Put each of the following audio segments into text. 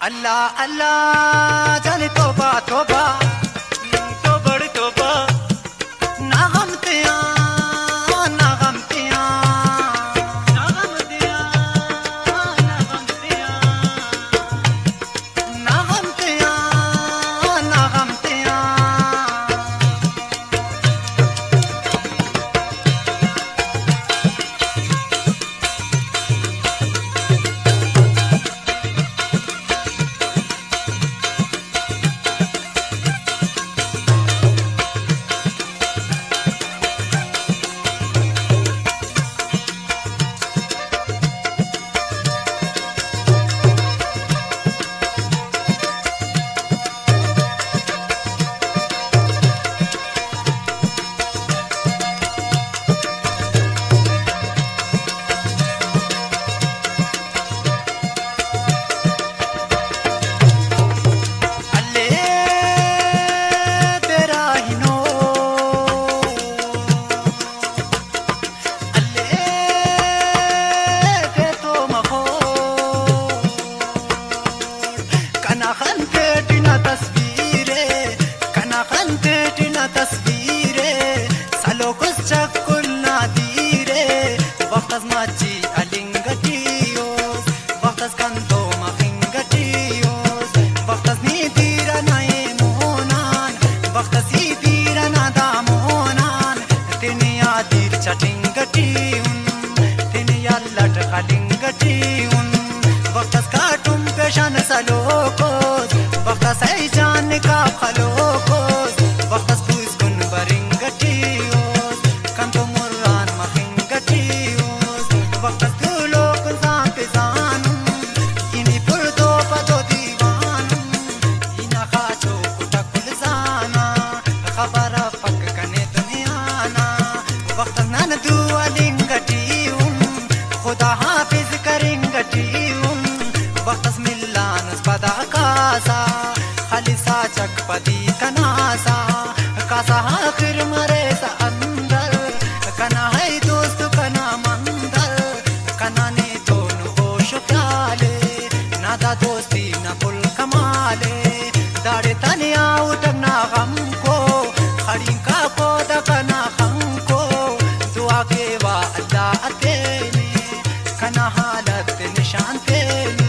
अल्लाह अल्लाह जाने तोबा तोबा तो बड़ तोबा ना गम तिया ना गम तिया ना गम तिया ना गम तिया ना गम तिया ना गम तिया Salokos, baktas ay jaan ka khalokos, baktas buis kun baringatios, kanto murran makhingatios, baktas tulok zaante zanum, ini purdo pado divanum, ina khacho kutakul zana, khabara fak kane duniyana, baktas nan dua lingatium, khuda hafiz karingatium, baktas pada kasa khalisa chakpati kanasa kasa akhir mare sa andar kana hai dost kana mandar kana ne dono hosh kyale nada dosti na kul kamale dare tanya utna हमको खड़ी का पौधा kana हमको दुआ के वा अल्लाह तेने kana हालत निशान तेने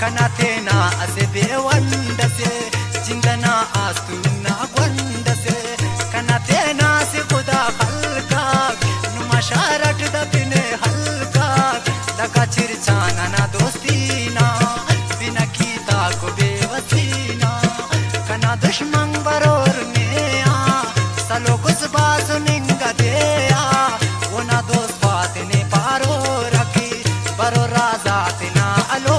kanatena asebe wandase jindana astuna gwandase kanatena se khuda khalqa numasharat da bine halqa laga chirchana na dostina bina kita ko bevasina kana dushman baror neya salo kus baas ninga deya ona dost baatne paro rakhi baro raza tina alo